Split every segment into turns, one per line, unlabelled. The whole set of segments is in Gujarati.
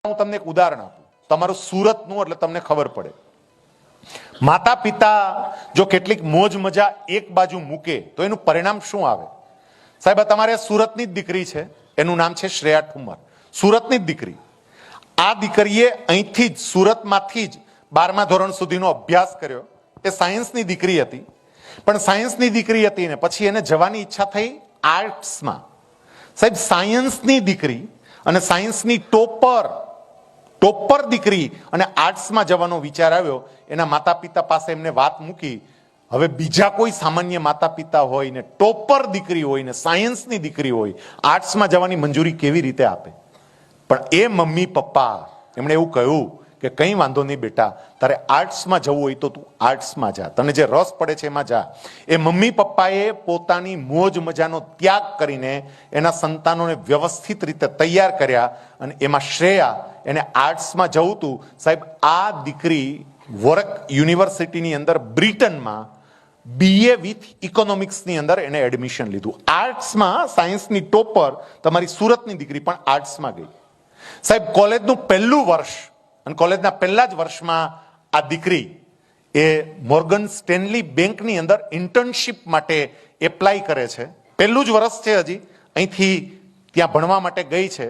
હું તમને એક ઉદાહરણ આપું, તમારું સુરતનું, એટલે તમને ખબર પડે. માતા પિતા જો કેટલીક મોજ મજા એક બાજુ મૂકે તો એનું પરિણામ શું આવે? સાહેબ, તમારે સુરતની જ દીકરી છે, એનું નામ છે શ્રેયા ઠુમર, સુરતની જ દીકરી. આ દીકરીએ અહીંથી જ, સુરતમાંથી જ 12મા ધોરણ સુધીનો અભ્યાસ કર્યો. એ સાયન્સની દીકરી હતી, પણ સાયન્સની દીકરી હતી ને પછી એને જવાની ઈચ્છા થઈ આર્ટ્સમાં. સાહેબ, સાયન્સની દીકરી અને સાયન્સની ટોપર દીકરી અને આર્ટ્સમાં જવાનો વિચાર આવ્યો. એના માતા પિતા પાસે એમને વાત મૂકી. હવે બીજા કોઈ સામાન્ય માતા પિતા હોય ને ટોપર દીકરી હોય ને સાયન્સની દીકરી હોય, આર્ટ્સમાં જવાની મંજૂરી કેવી રીતે આપે? પણ એ મમ્મી પપ્પા એમણે એવું કહ્યું કે કંઈ વાંધો નહીં બેટા, તારે આર્ટ્સમાં જવું હોય તો તું આર્ટ્સમાં જા, તને જે રસ પડે છે એમાં જા. એ મમ્મી પપ્પાએ પોતાની મોજ મજાનો ત્યાગ કરીને એના સંતાનોને વ્યવસ્થિત રીતે તૈયાર કર્યા, અને એમાં શ્રેયા, એને આર્ટ્સમાં જવું હતું. સાહેબ, આ દીકરી વોર્ક યુનિવર્સિટીની અંદર બ્રિટનમાં BA વિથ ઇકોનોમિક્સની અંદર એને એડમિશન લીધું. આર્ટ્સમાં સાયન્સની ટોપર તમારી સુરતની દીકરી પણ આર્ટ્સમાં ગઈ. સાહેબ, કોલેજનું પહેલું વર્ષ અને કોલેજના પહેલા જ વર્ષમાં આ દીકરી એ મોર્ગન સ્ટેનલી બેંકની અંદર ઇન્ટર્નશીપ માટે એપ્લાય કરે છે. પહેલું જ વર્ષ છે હજી, અહીંથી ત્યાં ભણવા માટે ગઈ છે.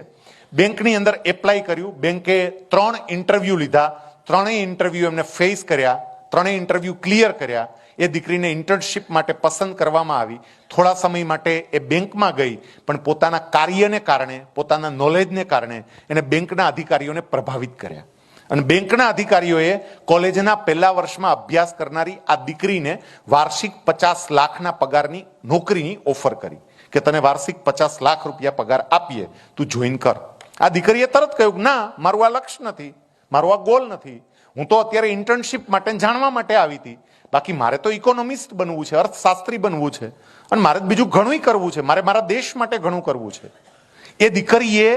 બેંકની અંદર એપ્લાય કર્યું, બેંકે 3 ઇન્ટરવ્યૂ લીધા, 3 ઇન્ટરવ્યૂ એમને ફેસ કર્યા, 3 ઇન્ટરવ્યૂ ક્લિયર કર્યા. એ દીકરીને ઇન્ટર્નશીપ માટે પસંદ કરવામાં આવી. થોડા સમય માટે એ બેંકમાં ગઈ, પણ પોતાના કાર્યને કારણે, પોતાના નોલેજને કારણે એને બેંકના અધિકારીઓને પ્રભાવિત કર્યા. અને બેંકના અધિકારીઓએ કોલેજના પહેલા વર્ષમાં અભ્યાસ કરનારી આ દીકરીને વાર્ષિક 50 લાખના પગારની નોકરીની ઓફર કરી કે તને વાર્ષિક 50 લાખ રૂપિયા પગાર આપીએ, તું જોઈન કર. આ દીકરીએ તરત કહ્યું કે ના, મારું આ લક્ષ્ય નથી, મારું આ ગોલ નથી. હું તો અત્યારે ઇન્ટર્નશીપ માટે જાણવા માટે આવી હતી, બાકી મારે તો ઇકોનોમિસ્ટ બનવું છે, અર્થશાસ્ત્રી બનવું છે, અને મારે બીજું ઘણું કરવું છે, મારે મારા દેશ માટે ઘણું કરવું છે. એ દીકરીએ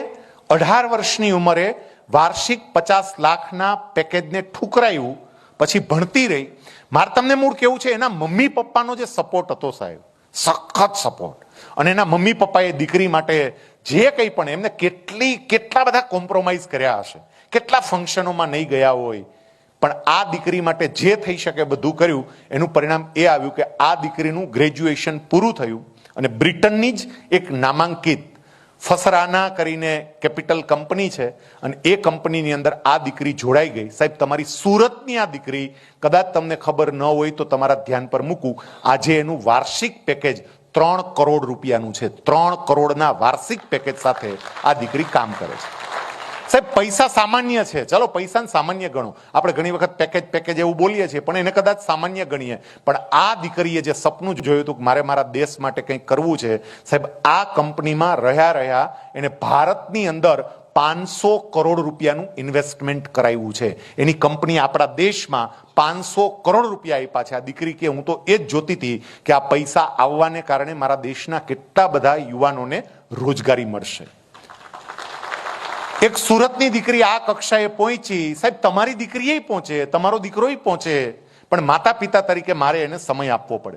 18 વર્ષની ઉંમરે વાર્ષિક 50 લાખના પેકેજને ઠુકરાયું, પછી ભણતી રહી. મારે તમને મૂળ કેવું છે, એના મમ્મી પપ્પાનો જે સપોર્ટ હતો સાહેબ, સખત સપોર્ટ. અને એના મમ્મી પપ્પાએ દીકરી માટે જે કંઈ પણ, એમને કેટલા બધા કોમ્પ્રોમાઇઝ કર્યા હશે, કેટલા ફંક્શનોમાં નહીં ગયા હોય, પણ આ દીકરી માટે જે થઈ શકે બધું કર્યું. એનું પરિણામ એ આવ્યું કે આ દીકરીનું ગ્રેજ્યુએશન પૂરું થયું, અને બ્રિટનની જ એક નામાંકિત ફસરાના કરીને કેપિટલ કંપની છે, અને એ કંપનીની અંદર આ દીકરી જોડાઈ ગઈ. સાહેબ, તમારી સુરતની આ દીકરી, કદાચ તમને ખબર ન હોય તો તમારા ધ્યાન પર મૂકું, આજે એનું વાર્ષિક પેકેજ 3 કરોડ રૂપિયાનું છે. 3 કરોડના વાર્ષિક પેકેજ સાથે આ દીકરી કામ કરે છે. સાહેબ, પૈસા સામાન્ય છે, ચલો પૈસાને સામાન્ય ગણો. આપણે ઘણી વખત પેકેજ એવું બોલીએ છીએ, પણ એને કદાચ સામાન્ય ગણીએ. પણ આ દીકરીએ જે સપનું જોયું હતું કે મારે મારા દેશ માટે કંઈક કરવું છે, સાહેબ, આ કંપનીમાં રહ્યા એને ભારતની અંદર 500 કરોડ રૂપિયાનું ઇન્વેસ્ટમેન્ટ કરાવ્યું છે. એની કંપની આપણા દેશમાં 500 કરોડ રૂપિયા આપ્યા છે. આ દીકરી કે હું તો એ જ જોતી હતી કે આ પૈસા આવવાને કારણે મારા દેશના કેટલા બધા યુવાનોને રોજગારી મળશે. એક સુરતની દીકરી આ કક્ષાએ પહોંચી. સાહેબ, તમારી દીકરી પહોંચે, તમારો દીકરો પહોંચે, પણ માતા પિતા તરીકે મારે એને સમય આપવો પડે.